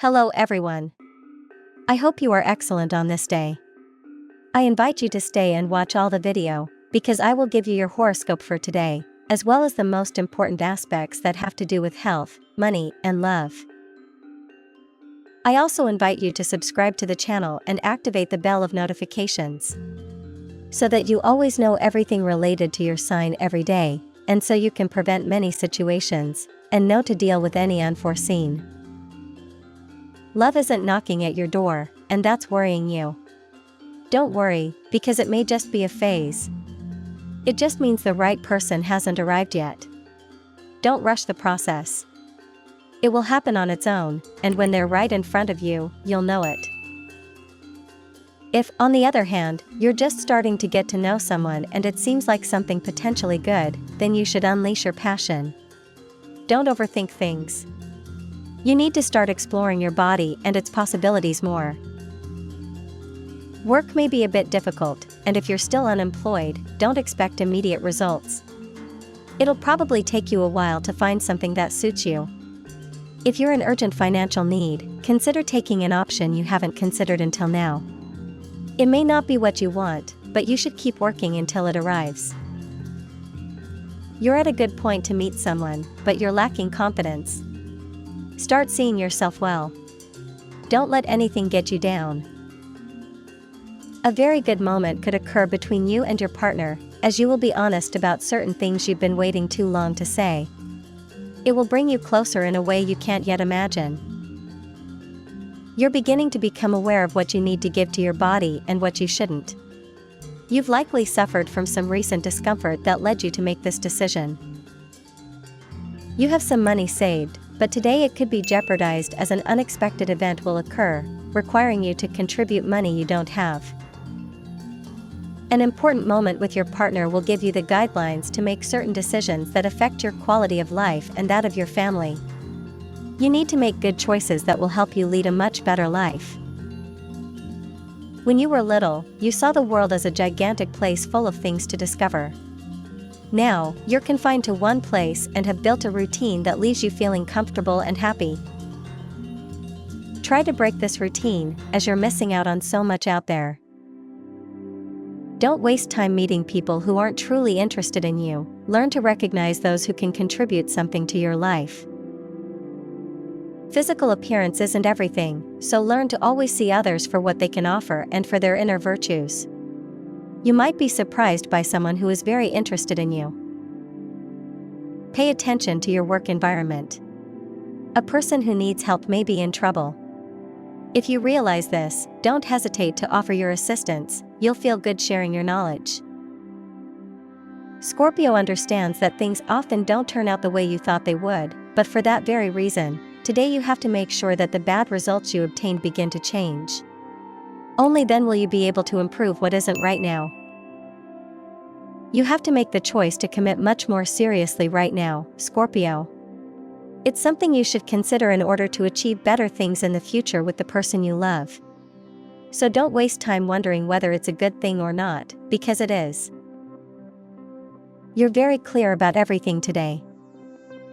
Hello everyone. I hope you are excellent on this day. I invite you to stay and watch all the video, because I will give you your horoscope for today, as well as the most important aspects that have to do with health, money, and love. I also invite you to subscribe to the channel and activate the bell of notifications, so that you always know everything related to your sign every day, and so you can prevent many situations, and know to deal with any unforeseen. Love isn't knocking at your door, and that's worrying you. Don't worry, because it may just be a phase. It just means the right person hasn't arrived yet. Don't rush the process. It will happen on its own, and when they're right in front of you, you'll know it. If, on the other hand, you're just starting to get to know someone and it seems like something potentially good, then you should unleash your passion. Don't overthink things. You need to start exploring your body and its possibilities more. Work may be a bit difficult, and if you're still unemployed, don't expect immediate results. It'll probably take you a while to find something that suits you. If you're in urgent financial need, consider taking an option you haven't considered until now. It may not be what you want, but you should keep working until it arrives. You're at a good point to meet someone, but you're lacking confidence. Start seeing yourself well. Don't let anything get you down. A very good moment could occur between you and your partner, as you will be honest about certain things you've been waiting too long to say. It will bring you closer in a way you can't yet imagine. You're beginning to become aware of what you need to give to your body and what you shouldn't. You've likely suffered from some recent discomfort that led you to make this decision. You have some money saved, but today it could be jeopardized as an unexpected event will occur, requiring you to contribute money you don't have. An important moment with your partner will give you the guidelines to make certain decisions that affect your quality of life and that of your family. You need to make good choices that will help you lead a much better life. When you were little, you saw the world as a gigantic place full of things to discover. Now, you're confined to one place and have built a routine that leaves you feeling comfortable and happy. Try to break this routine, as you're missing out on so much out there. Don't waste time meeting people who aren't truly interested in you. Learn to recognize those who can contribute something to your life. Physical appearance isn't everything, so learn to always see others for what they can offer and for their inner virtues. You might be surprised by someone who is very interested in you. Pay attention to your work environment. A person who needs help may be in trouble. If you realize this, don't hesitate to offer your assistance. You'll feel good sharing your knowledge. Scorpio understands that things often don't turn out the way you thought they would, but for that very reason, today you have to make sure that the bad results you obtained begin to change. Only then will you be able to improve what isn't right now. You have to make the choice to commit much more seriously right now, Scorpio. It's something you should consider in order to achieve better things in the future with the person you love. So don't waste time wondering whether it's a good thing or not, because it is. You're very clear about everything today.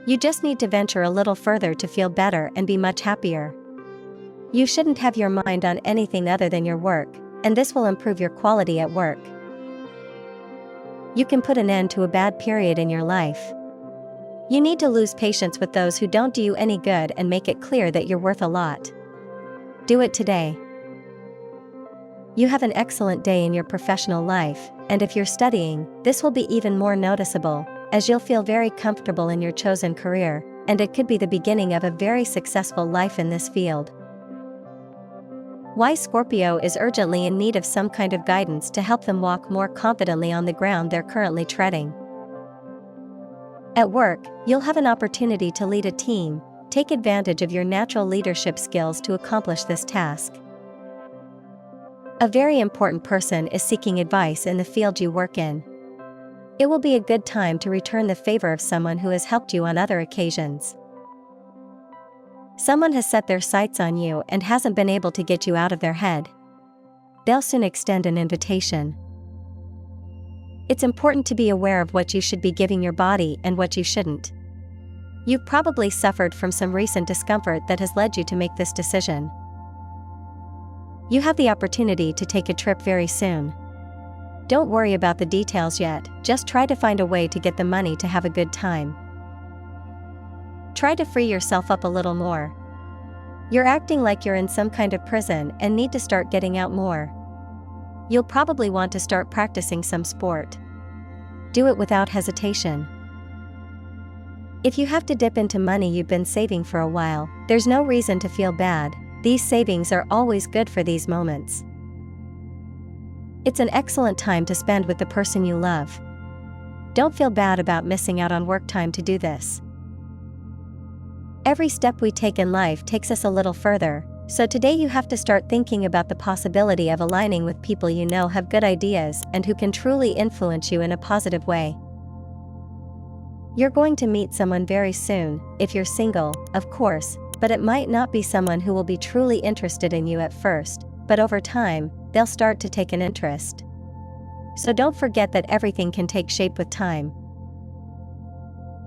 You just need to venture a little further to feel better and be much happier. You shouldn't have your mind on anything other than your work, and this will improve your quality at work. You can put an end to a bad period in your life. You need to lose patience with those who don't do you any good and make it clear that you're worth a lot. Do it today. You have an excellent day in your professional life, and if you're studying, this will be even more noticeable, as you'll feel very comfortable in your chosen career, and it could be the beginning of a very successful life in this field. Why Scorpio is urgently in need of some kind of guidance to help them walk more confidently on the ground they're currently treading. At work, you'll have an opportunity to lead a team. Take advantage of your natural leadership skills to accomplish this task. A very important person is seeking advice in the field you work in. It will be a good time to return the favor of someone who has helped you on other occasions. Someone has set their sights on you and hasn't been able to get you out of their head. They'll soon extend an invitation. It's important to be aware of what you should be giving your body and what you shouldn't. You've probably suffered from some recent discomfort that has led you to make this decision. You have the opportunity to take a trip very soon. Don't worry about the details yet, just try to find a way to get the money to have a good time. Try to free yourself up a little more. You're acting like you're in some kind of prison and need to start getting out more. You'll probably want to start practicing some sport. Do it without hesitation. If you have to dip into money you've been saving for a while, there's no reason to feel bad. These savings are always good for these moments. It's an excellent time to spend with the person you love. Don't feel bad about missing out on work time to do this. Every step we take in life takes us a little further, so today you have to start thinking about the possibility of aligning with people you know have good ideas and who can truly influence you in a positive way. You're going to meet someone very soon, if you're single, of course, but it might not be someone who will be truly interested in you at first, but over time, they'll start to take an interest. So don't forget that everything can take shape with time.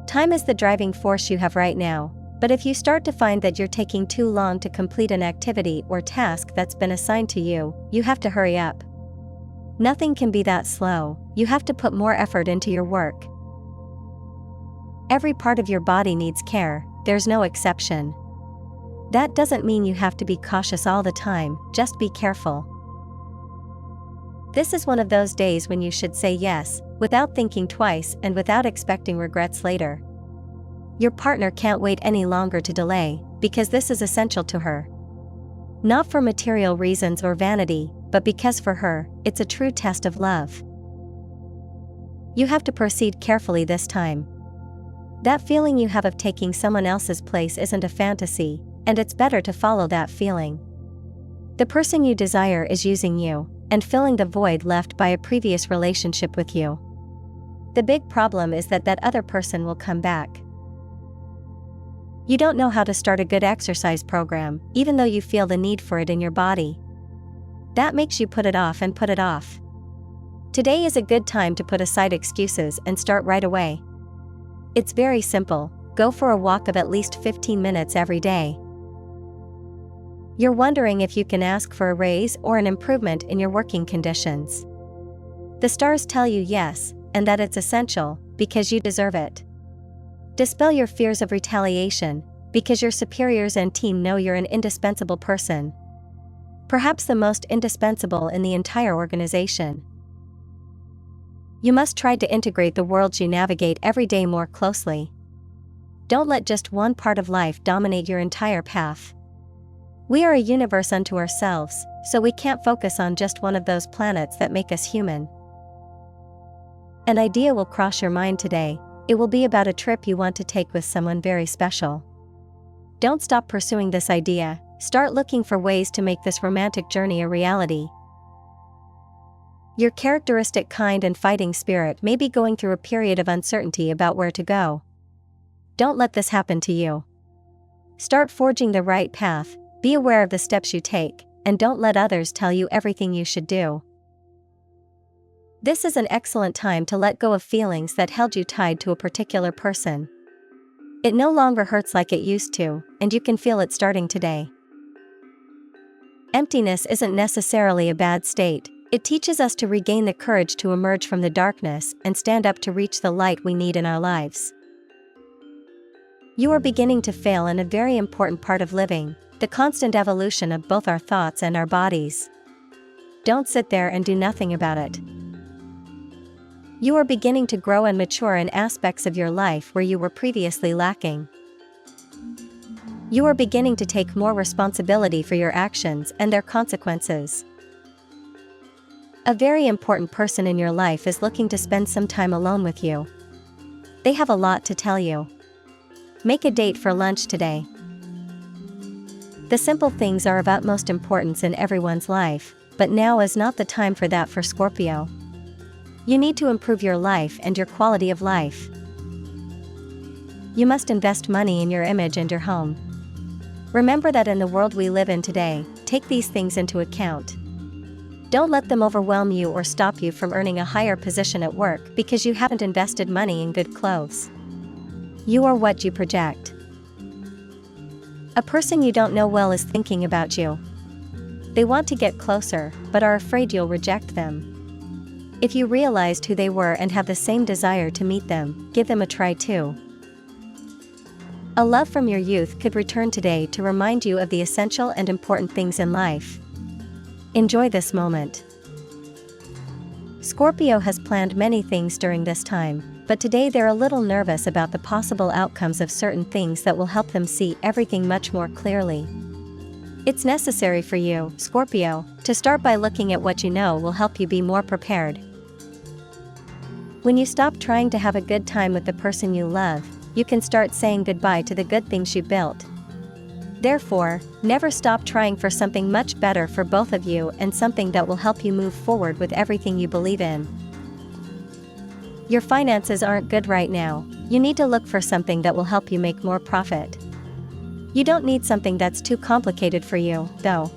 Time is the driving force you have right now, but if you start to find that you're taking too long to complete an activity or task that's been assigned to you, you have to hurry up. Nothing can be that slow, you have to put more effort into your work. Every part of your body needs care, there's no exception. That doesn't mean you have to be cautious all the time, just be careful. This is one of those days when you should say yes, without thinking twice and without expecting regrets later. Your partner can't wait any longer to delay, because this is essential to her. Not for material reasons or vanity, but because for her, it's a true test of love. You have to proceed carefully this time. That feeling you have of taking someone else's place isn't a fantasy, and it's better to follow that feeling. The person you desire is using you, and filling the void left by a previous relationship with you. The big problem is that other person will come back. You don't know how to start a good exercise program, even though you feel the need for it in your body. That makes you put it off and put it off. Today is a good time to put aside excuses and start right away. It's very simple, go for a walk of at least 15 minutes every day. You're wondering if you can ask for a raise or an improvement in your working conditions. The stars tell you yes, and that it's essential, because you deserve it. Dispel your fears of retaliation, because your superiors and team know you're an indispensable person. Perhaps the most indispensable in the entire organization. You must try to integrate the worlds you navigate every day more closely. Don't let just one part of life dominate your entire path. We are a universe unto ourselves, so we can't focus on just one of those planets that make us human. An idea will cross your mind today. It will be about a trip you want to take with someone very special. Don't stop pursuing this idea, start looking for ways to make this romantic journey a reality. Your characteristic kind and fighting spirit may be going through a period of uncertainty about where to go. Don't let this happen to you. Start forging the right path, be aware of the steps you take, and don't let others tell you everything you should do. This is an excellent time to let go of feelings that held you tied to a particular person. It no longer hurts like it used to, and you can feel it starting today. Emptiness isn't necessarily a bad state. It teaches us to regain the courage to emerge from the darkness and stand up to reach the light we need in our lives. You are beginning to fail in a very important part of living, the constant evolution of both our thoughts and our bodies. Don't sit there and do nothing about it. You are beginning to grow and mature in aspects of your life where you were previously lacking. You are beginning to take more responsibility for your actions and their consequences. A very important person in your life is looking to spend some time alone with you. They have a lot to tell you. Make a date for lunch today. The simple things are of utmost importance in everyone's life, but now is not the time for that for Scorpio. You need to improve your life and your quality of life. You must invest money in your image and your home. Remember that in the world we live in today, take these things into account. Don't let them overwhelm you or stop you from earning a higher position at work because you haven't invested money in good clothes. You are what you project. A person you don't know well is thinking about you. They want to get closer, but are afraid you'll reject them. If you realized who they were and have the same desire to meet them, give them a try too. A love from your youth could return today to remind you of the essential and important things in life. Enjoy this moment. Scorpio has planned many things during this time, but today they're a little nervous about the possible outcomes of certain things that will help them see everything much more clearly. It's necessary for you, Scorpio, to start by looking at what you know will help you be more prepared. When you stop trying to have a good time with the person you love, you can start saying goodbye to the good things you built. Therefore, never stop trying for something much better for both of you and something that will help you move forward with everything you believe in. Your finances aren't good right now. You need to look for something that will help you make more profit. You don't need something that's too complicated for you, though.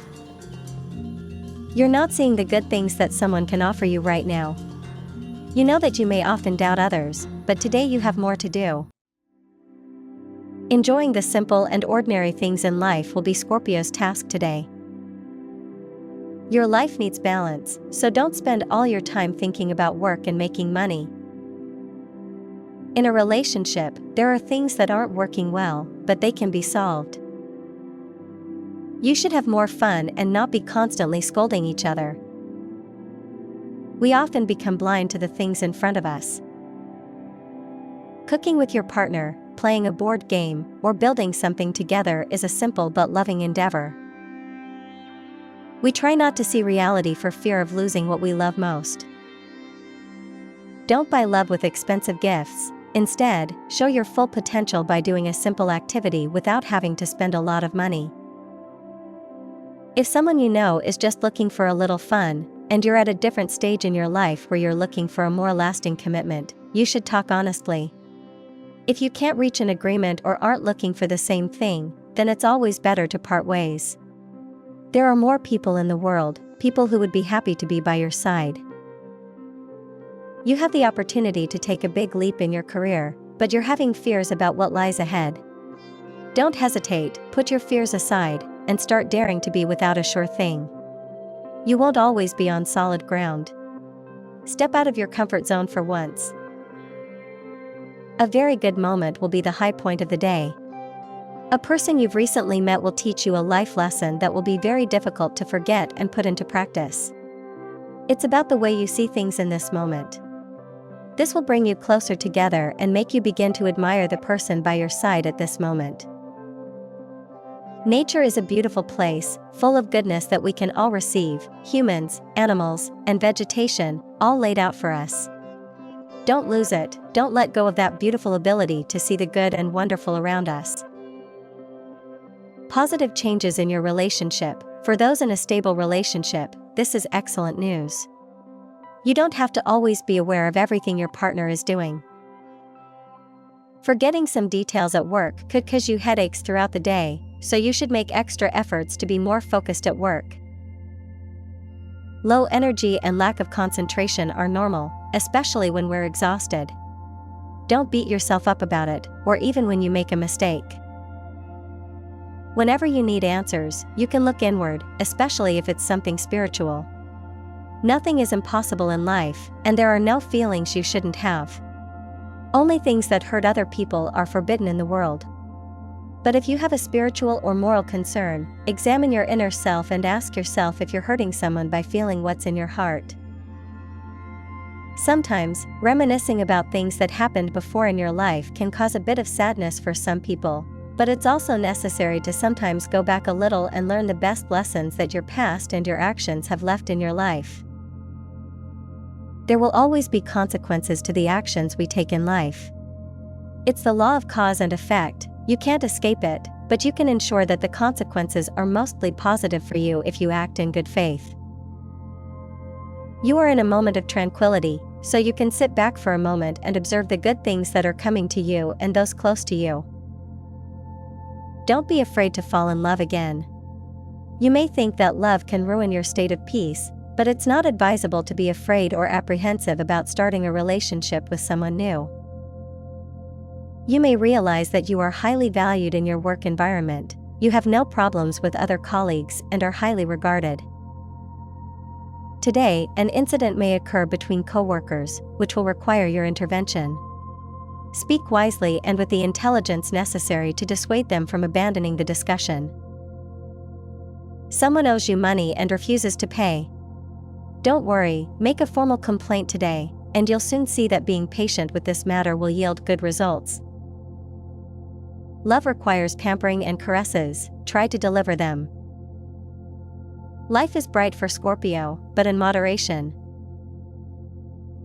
You're not seeing the good things that someone can offer you right now. You know that you may often doubt others, but today you have more to do. Enjoying the simple and ordinary things in life will be Scorpio's task today. Your life needs balance, so don't spend all your time thinking about work and making money. In a relationship, there are things that aren't working well, but they can be solved. You should have more fun and not be constantly scolding each other. We often become blind to the things in front of us. Cooking with your partner, playing a board game, or building something together is a simple but loving endeavor. We try not to see reality for fear of losing what we love most. Don't buy love with expensive gifts. Instead, show your full potential by doing a simple activity without having to spend a lot of money. If someone you know is just looking for a little fun, and you're at a different stage in your life where you're looking for a more lasting commitment, you should talk honestly. If you can't reach an agreement or aren't looking for the same thing, then it's always better to part ways. There are more people in the world, people who would be happy to be by your side. You have the opportunity to take a big leap in your career, but you're having fears about what lies ahead. Don't hesitate, put your fears aside, and start daring to be without a sure thing. You won't always be on solid ground. Step out of your comfort zone for once. A very good moment will be the high point of the day. A person you've recently met will teach you a life lesson that will be very difficult to forget and put into practice. It's about the way you see things in this moment. This will bring you closer together and make you begin to admire the person by your side at this moment. Nature is a beautiful place, full of goodness that we can all receive, humans, animals, and vegetation, all laid out for us. Don't lose it, don't let go of that beautiful ability to see the good and wonderful around us. Positive changes in your relationship. For those in a stable relationship, this is excellent news. You don't have to always be aware of everything your partner is doing. Forgetting some details at work could cause you headaches throughout the day, so you should make extra efforts to be more focused at work. Low energy and lack of concentration are normal, especially when we're exhausted. Don't beat yourself up about it, or even when you make a mistake. Whenever you need answers, you can look inward, especially if it's something spiritual. Nothing is impossible in life, and there are no feelings you shouldn't have. Only things that hurt other people are forbidden in the world. But if you have a spiritual or moral concern, examine your inner self and ask yourself if you're hurting someone by feeling what's in your heart. Sometimes, reminiscing about things that happened before in your life can cause a bit of sadness for some people, but it's also necessary to sometimes go back a little and learn the best lessons that your past and your actions have left in your life. There will always be consequences to the actions we take in life. It's the law of cause and effect. You can't escape it, but you can ensure that the consequences are mostly positive for you if you act in good faith. You are in a moment of tranquility, so you can sit back for a moment and observe the good things that are coming to you and those close to you. Don't be afraid to fall in love again. You may think that love can ruin your state of peace, but it's not advisable to be afraid or apprehensive about starting a relationship with someone new. You may realize that you are highly valued in your work environment, you have no problems with other colleagues and are highly regarded. Today, an incident may occur between coworkers, which will require your intervention. Speak wisely and with the intelligence necessary to dissuade them from abandoning the discussion. Someone owes you money and refuses to pay. Don't worry, make a formal complaint today, and you'll soon see that being patient with this matter will yield good results. Love requires pampering and caresses, try to deliver them. Life is bright for Scorpio, but in moderation.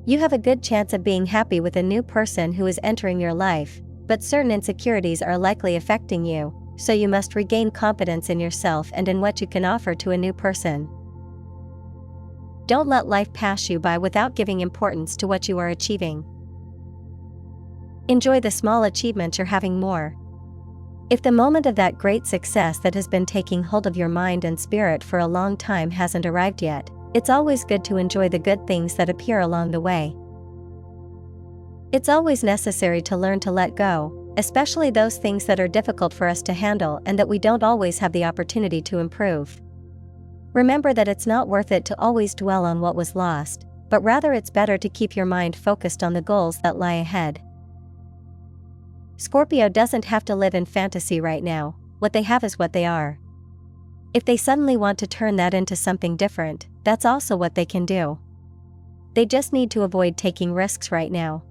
You have a good chance of being happy with a new person who is entering your life, but certain insecurities are likely affecting you, so you must regain confidence in yourself and in what you can offer to a new person. Don't let life pass you by without giving importance to what you are achieving. Enjoy the small achievements you're having more. If the moment of that great success that has been taking hold of your mind and spirit for a long time hasn't arrived yet, it's always good to enjoy the good things that appear along the way. It's always necessary to learn to let go, especially those things that are difficult for us to handle and that we don't always have the opportunity to improve. Remember that it's not worth it to always dwell on what was lost, but rather it's better to keep your mind focused on the goals that lie ahead. Scorpio doesn't have to live in fantasy right now, what they have is what they are. If they suddenly want to turn that into something different, that's also what they can do. They just need to avoid taking risks right now.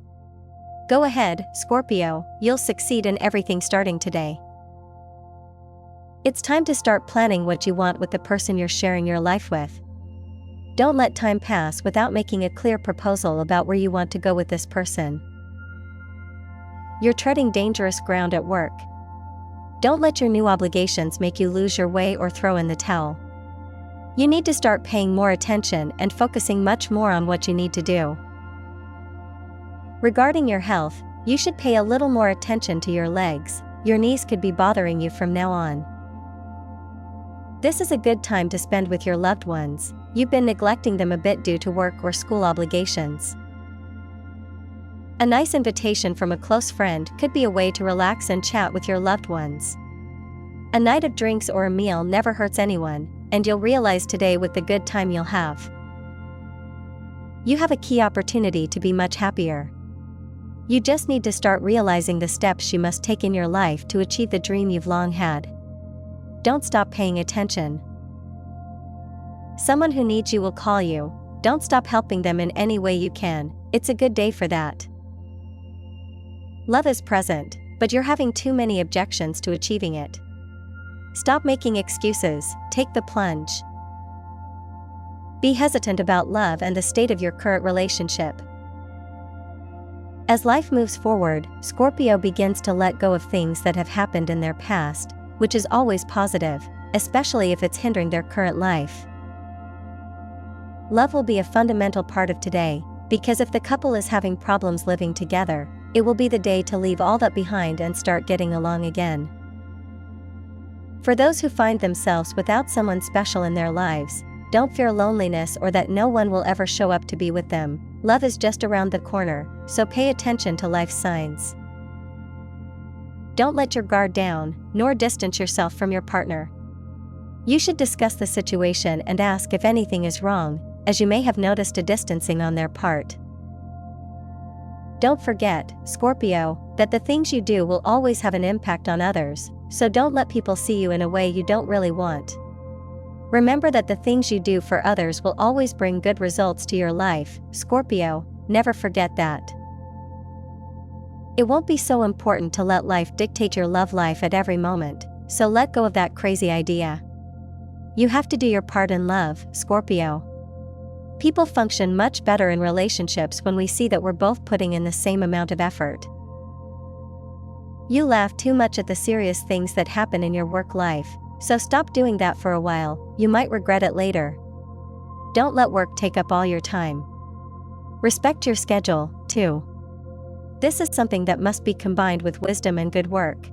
Go ahead, Scorpio, you'll succeed in everything starting today. It's time to start planning what you want with the person you're sharing your life with. Don't let time pass without making a clear proposal about where you want to go with this person. You're treading dangerous ground at work. Don't let your new obligations make you lose your way or throw in the towel. You need to start paying more attention and focusing much more on what you need to do. Regarding your health, you should pay a little more attention to your legs. Your knees could be bothering you from now on. This is a good time to spend with your loved ones. You've been neglecting them a bit due to work or school obligations. A nice invitation from a close friend could be a way to relax and chat with your loved ones. A night of drinks or a meal never hurts anyone, and you'll realize today with the good time you'll have. You have a key opportunity to be much happier. You just need to start realizing the steps you must take in your life to achieve the dream you've long had. Don't stop paying attention. Someone who needs you will call you. Don't stop helping them in any way you can. It's a good day for that. Love is present, but you're having too many objections to achieving it. Stop making excuses, take the plunge. Be hesitant about love and the state of your current relationship. As life moves forward, Scorpio begins to let go of things that have happened in their past, which is always positive, especially if it's hindering their current life. Love will be a fundamental part of today, because if the couple is having problems living together, it will be the day to leave all that behind and start getting along again. For those who find themselves without someone special in their lives, don't fear loneliness or that no one will ever show up to be with them. Love is just around the corner, so pay attention to life's signs. Don't let your guard down, nor distance yourself from your partner. You should discuss the situation and ask if anything is wrong, as you may have noticed a distancing on their part. Don't forget, Scorpio, that the things you do will always have an impact on others, so don't let people see you in a way you don't really want. Remember that the things you do for others will always bring good results to your life, Scorpio, never forget that. It won't be so important to let life dictate your love life at every moment, so let go of that crazy idea. You have to do your part in love, Scorpio. People function much better in relationships when we see that we're both putting in the same amount of effort. You laugh too much at the serious things that happen in your work life, so stop doing that for a while, you might regret it later. Don't let work take up all your time. Respect your schedule, too. This is something that must be combined with wisdom and good work.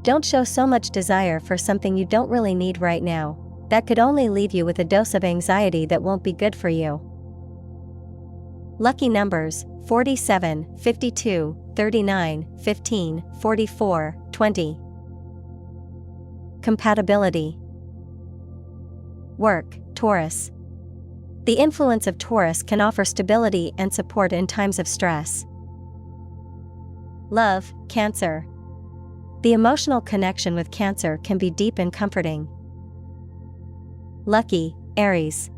Don't show so much desire for something you don't really need right now. That could only leave you with a dose of anxiety that won't be good for you. Lucky numbers: 47, 52, 39, 15, 44, 20. Compatibility. Work: Taurus. The influence of Taurus can offer stability and support in times of stress. Love: Cancer. The emotional connection with Cancer can be deep and comforting. Lucky: Aries.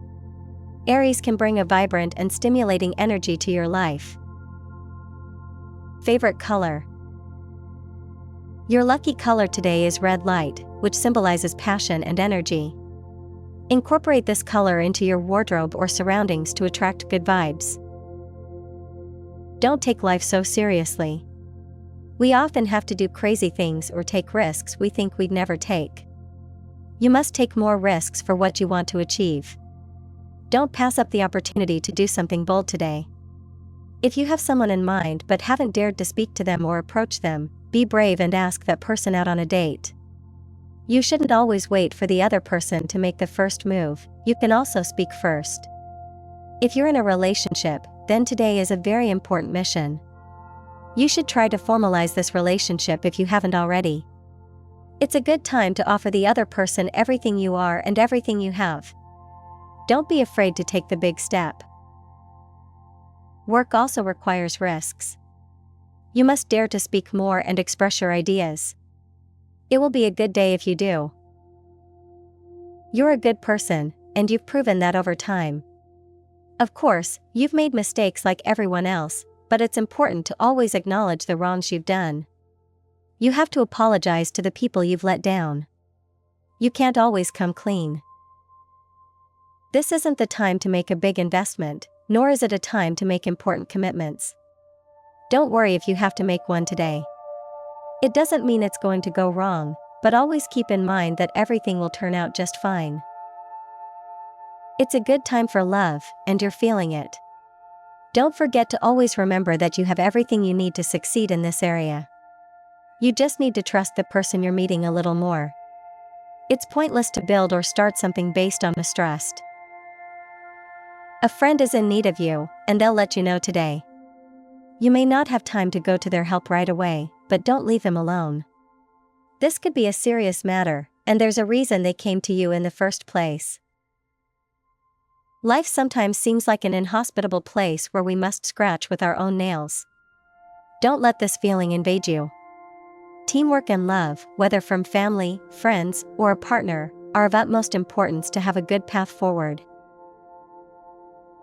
Aries can bring a vibrant and stimulating energy to your life. Favorite color. Your lucky color today is red light, which symbolizes passion and energy. Incorporate this color into your wardrobe or surroundings to attract good vibes. Don't take life so seriously. We often have to do crazy things or take risks we think we'd never take. You must take more risks for what you want to achieve. Don't pass up the opportunity to do something bold today. If you have someone in mind but haven't dared to speak to them or approach them, be brave and ask that person out on a date. You shouldn't always wait for the other person to make the first move, you can also speak first. If you're in a relationship, then today is a very important mission. You should try to formalize this relationship if you haven't already. It's a good time to offer the other person everything you are and everything you have. Don't be afraid to take the big step. Work also requires risks. You must dare to speak more and express your ideas. It will be a good day if you do. You're a good person, and you've proven that over time. Of course, you've made mistakes like everyone else, but it's important to always acknowledge the wrongs you've done. You have to apologize to the people you've let down. You can't always come clean. This isn't the time to make a big investment, nor is it a time to make important commitments. Don't worry if you have to make one today. It doesn't mean it's going to go wrong, but always keep in mind that everything will turn out just fine. It's a good time for love, and you're feeling it. Don't forget to always remember that you have everything you need to succeed in this area. You just need to trust the person you're meeting a little more. It's pointless to build or start something based on mistrust. A friend is in need of you, and they'll let you know today. You may not have time to go to their help right away, but don't leave them alone. This could be a serious matter, and there's a reason they came to you in the first place. Life sometimes seems like an inhospitable place where we must scratch with our own nails. Don't let this feeling invade you. Teamwork and love, whether from family, friends, or a partner, are of utmost importance to have a good path forward.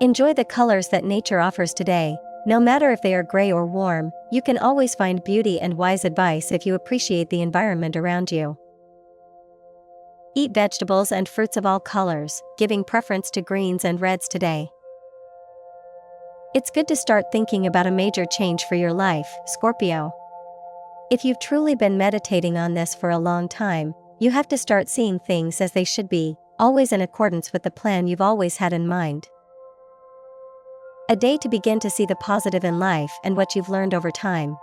Enjoy the colors that nature offers today. No matter if they are gray or warm, you can always find beauty and wise advice if you appreciate the environment around you. Eat vegetables and fruits of all colors, giving preference to greens and reds today. It's good to start thinking about a major change for your life, Scorpio. If you've truly been meditating on this for a long time, you have to start seeing things as they should be, always in accordance with the plan you've always had in mind. A day to begin to see the positive in life and what you've learned over time.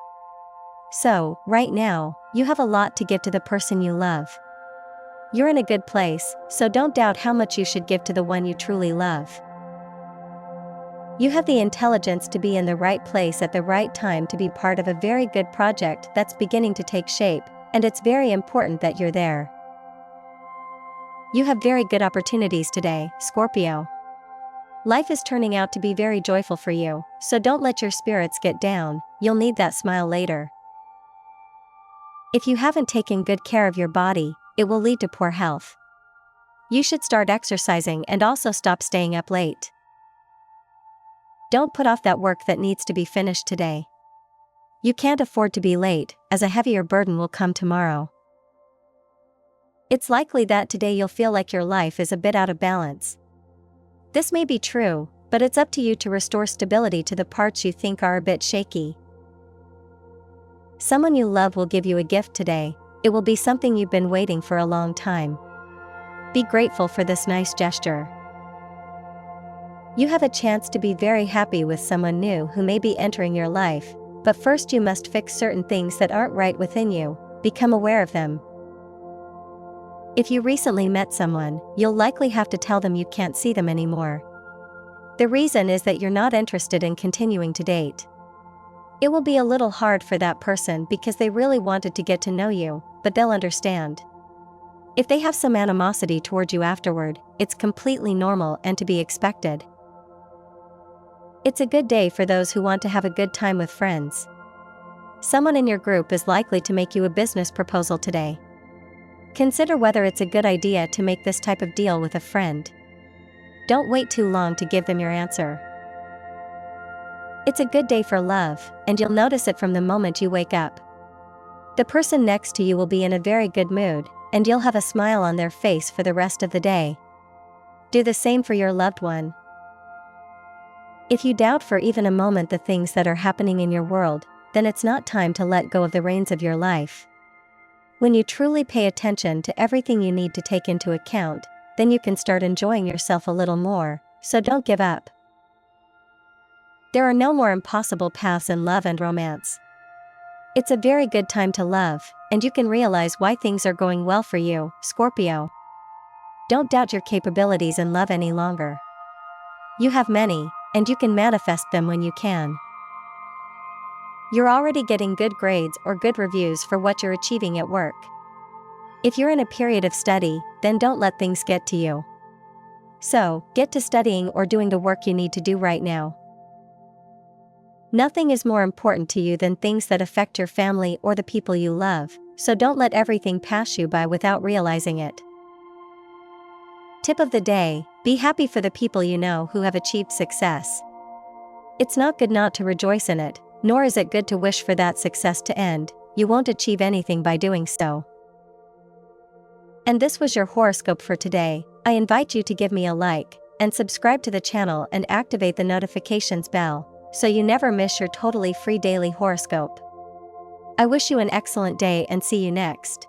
So, right now, you have a lot to give to the person you love. You're in a good place, so don't doubt how much you should give to the one you truly love. You have the intelligence to be in the right place at the right time to be part of a very good project that's beginning to take shape, and it's very important that you're there. You have very good opportunities today, Scorpio. Life is turning out to be very joyful for you, so don't let your spirits get down, you'll need that smile later. If you haven't taken good care of your body, it will lead to poor health. You should start exercising and also stop staying up late. Don't put off that work that needs to be finished today. You can't afford to be late, as a heavier burden will come tomorrow. It's likely that today you'll feel like your life is a bit out of balance. This may be true, but it's up to you to restore stability to the parts you think are a bit shaky. Someone you love will give you a gift today. It will be something you've been waiting for a long time. Be grateful for this nice gesture. You have a chance to be very happy with someone new who may be entering your life, but first you must fix certain things that aren't right within you. Become aware of them. If you recently met someone, you'll likely have to tell them you can't see them anymore. The reason is that you're not interested in continuing to date. It will be a little hard for that person because they really wanted to get to know you, but they'll understand. If they have some animosity toward you afterward, it's completely normal and to be expected. It's a good day for those who want to have a good time with friends. Someone in your group is likely to make you a business proposal today. Consider whether it's a good idea to make this type of deal with a friend. Don't wait too long to give them your answer. It's a good day for love, and you'll notice it from the moment you wake up. The person next to you will be in a very good mood, and you'll have a smile on their face for the rest of the day. Do the same for your loved one. If you doubt for even a moment the things that are happening in your world, then it's not time to let go of the reins of your life. When you truly pay attention to everything you need to take into account, then you can start enjoying yourself a little more, so don't give up. There are no more impossible paths in love and romance. It's a very good time to love, and you can realize why things are going well for you, Scorpio. Don't doubt your capabilities in love any longer. You have many, and you can manifest them when you can. You're already getting good grades or good reviews for what you're achieving at work. If you're in a period of study, then don't let things get to you. So, get to studying or doing the work you need to do right now. Nothing is more important to you than things that affect your family or the people you love, so don't let everything pass you by without realizing it. Tip of the day: be happy for the people you know who have achieved success. It's not good not to rejoice in it, nor is it good to wish for that success to end. You won't achieve anything by doing so. And this was your horoscope for today. I invite you to give me a like and subscribe to the channel and activate the notifications bell, so you never miss your totally free daily horoscope. I wish you an excellent day and see you next.